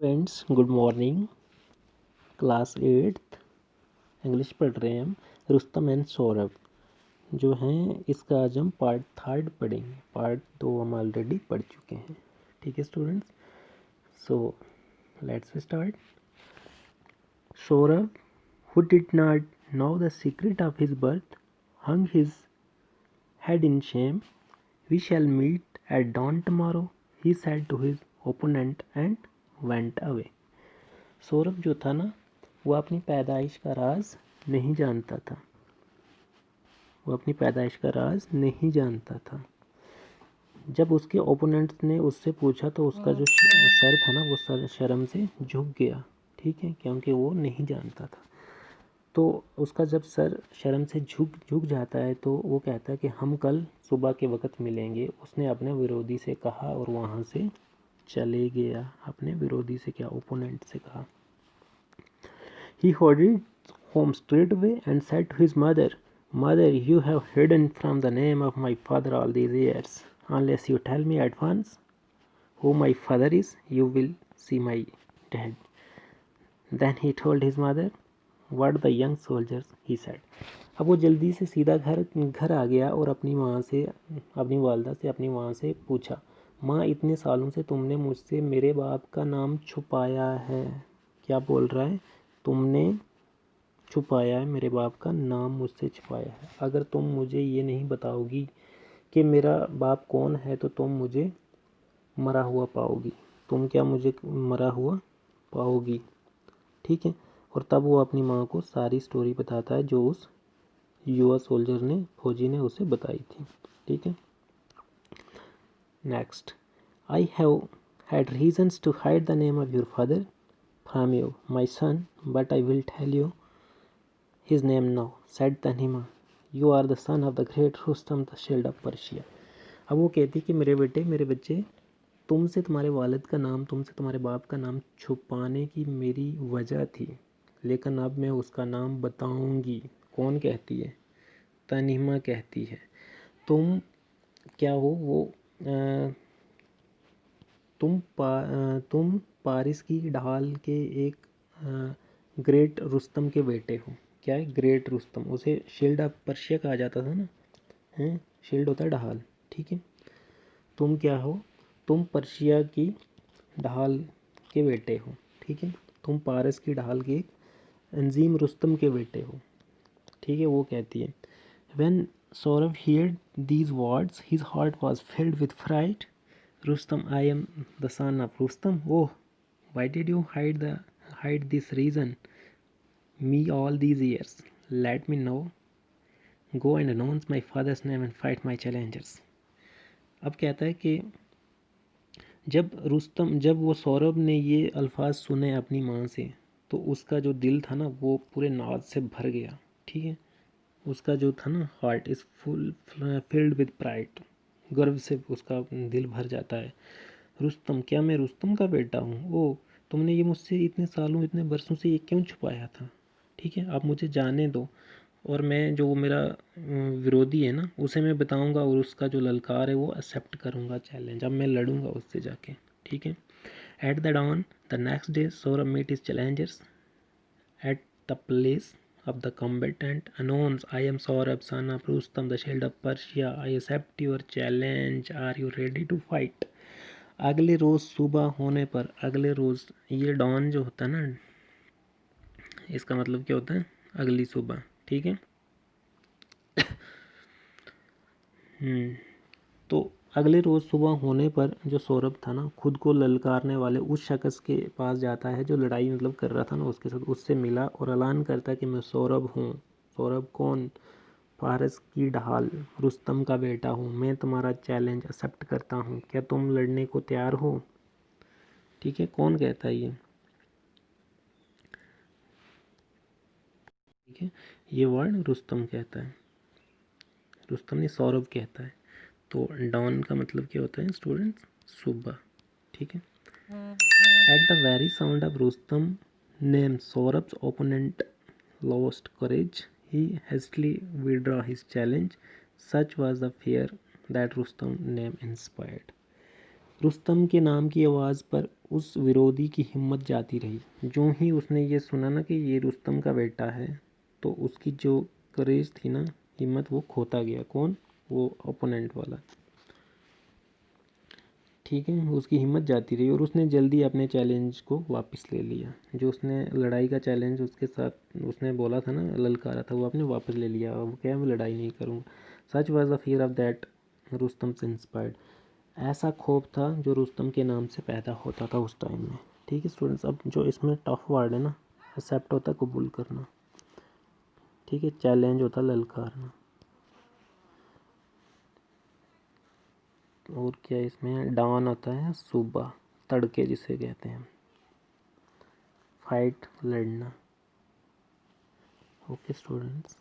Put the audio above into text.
Friends good morning. Class 8th English पढ़ रहे हैं हम। रुस्तम एंड सौरभ जो हैं इसका आज हम पार्ट 3 पढ़ेंगे। पार्ट 2 हम ऑलरेडी पढ़ चुके हैं। ठीक है students, so let's start. Saurabh who did not know the secret of his birth hung his head in shame. We shall meet at dawn tomorrow, he said to his opponent and went away. Saurabh जो था ना, वो अपनी पैदाइश का राज नहीं जानता था। जब उसके ओपोनेंट्स ने उससे पूछा तो उसका जो सर था ना, वो सर शर्म से झुक गया। ठीक है, क्योंकि वो नहीं जानता था। तो उसका जब सर शर्म से झुक जाता है तो वो कहता है कि हम कल सुबह के वक्त मिलेंगे। उसने अपने विरोधी से कहा और वहाँ से चले गया। अपने विरोधी से क्या, ओपोनेंट से कहा। He hurried home straightway and said to his mother, "Mother, you have hidden from the name of my father all these years. Unless you tell me at once who my father is, you will see my dad." Then he told his mother what the young soldiers he said. अब वो जल्दी से सीधा घर आ गया और अपनी वालदा से अपनी माँ से पूछा, माँ इतने सालों से तुमने मुझसे मेरे बाप का नाम छुपाया है। क्या बोल रहा है? तुमने छुपाया है, मेरे बाप का नाम मुझसे छुपाया है। अगर तुम मुझे ये नहीं बताओगी कि मेरा बाप कौन है तो तुम मुझे मरा हुआ पाओगी। तुम क्या मुझे मरा हुआ पाओगी? ठीक है। और तब वो अपनी माँ को सारी स्टोरी बताता है जो उस युवा फौजी ने उसे बताई थी। ठीक है। Next, I have had reasons to hide the name of your father from you my son, but I will tell you his name now, said Tanima. You are the son of the great Rustam, the shield of Persia. अब वो कहती कि मेरे बच्चे, तुमसे तुम्हारे वालिद का नाम, तुमसे तुम्हारे बाप का नाम छुपाने की मेरी वजह थी, लेकिन अब मैं उसका नाम बताऊंगी। कौन कहती है? तनीमा कहती है। तुम क्या हो? तुम पारिस की ढाल के एक ग्रेट रुस्तम के बेटे हो। क्या है? ग्रेट रुस्तम। उसे शील्ड ऑफ पर्शिया कहा जाता था ना, हैं? शील्ड होता है ढाल। ठीक है। तुम क्या हो? तुम पर्शिया की ढाल के बेटे हो। ठीक है। तुम पारस की ढाल के अंजीम रुस्तम के बेटे हो। ठीक है। वो कहती है, When Saurav heard these words, his heart was filled with fright. Rustam, I am the son of Rustam. Oh, why did you hide this reason me all these years? Let me know. Go and announce my father's name and fight my challengers. अब कहता है कि जब वो सौरभ ने ये अल्फाज सुने अपनी माँ से, तो उसका जो दिल था ना, वो पूरे नाज से भर गया। ठीक है। उसका जो था ना, heart is filled with pride. गर्व से उसका दिल भर जाता है। रुस्तम, क्या मैं रुस्तम का बेटा हूँ? ओ, तुमने ये मुझसे इतने सालों, इतने बरसों से ये क्यों छुपाया था? ठीक है, आप मुझे जाने दो और मैं जो मेरा विरोधी है ना, उसे मैं बताऊंगा और उसका जो ललकार है वो एक्सेप्ट करूंगा चैलेंज। अब मैं लड़ूंगा उससे जाके। ठीक है। At the dawn the next day Saurabh meet is challengers at the place of the combatant announced, I am Saurabh, son of Rustam, the shield of Persia. I accept your challenge. Are you ready to fight? अगले रोज़ सुबह होने पर, अगले रोज़, ये don जो होता है ना, इसका मतलब क्या होता है? अगली सुबह। ठीक है। तो अगले रोज़ सुबह होने पर जो सौरभ था ना, खुद को ललकारने वाले उस शख्स के पास जाता है जो लड़ाई मतलब कर रहा था ना उसके साथ। उससे मिला और ऐलान करता है कि मैं सौरभ हूँ। सौरभ कौन? फारस की ढाल, रुस्तम का बेटा हूँ। मैं तुम्हारा चैलेंज एक्सेप्ट करता हूँ। क्या तुम लड़ने को तैयार हो? ठीक है। कौन कहता है ये? ठीक है, ये वर्ड रुस्तम कहता है। रुस्तम ने सौरभ कहता है। तो डॉन का मतलब क्या होता है स्टूडेंट्स? सुबह। ठीक है। At the very sound of Rustam name, Saurabh's opponent lost courage. He hastily withdrew his challenge. Such was the fear that Rustam name inspired. Rustam के नाम की आवाज़ पर उस विरोधी की हिम्मत जाती रही। जो ही उसने ये सुना ना कि ये रुस्तम का बेटा है, तो उसकी जो करेज थी ना, हिम्मत, वो खोता गया। कौन? वो ओपोनेंट वाला। ठीक है, उसकी हिम्मत जाती रही और उसने जल्दी अपने चैलेंज को वापस ले लिया। जो उसने लड़ाई का चैलेंज उसके साथ उसने बोला था ना, ललकारा था, वो आपने वापस ले लिया। वो क्या, मैं लड़ाई नहीं करूँगा। सच was the fear of that Rustam से इंस्पायर्ड। ऐसा खौफ था जो रुस्तम के नाम से पैदा होता था उस टाइम में। ठीक है स्टूडेंट्स, अब जो इसमें टफ वर्ड है ना, एक्सेप्ट होता है कबूल करना, ठीक है, चैलेंज होता है ललकारना, और क्या इसमें डाउन होता है सुबह, तड़के जिसे कहते हैं, फाइट लड़ना। Okay students.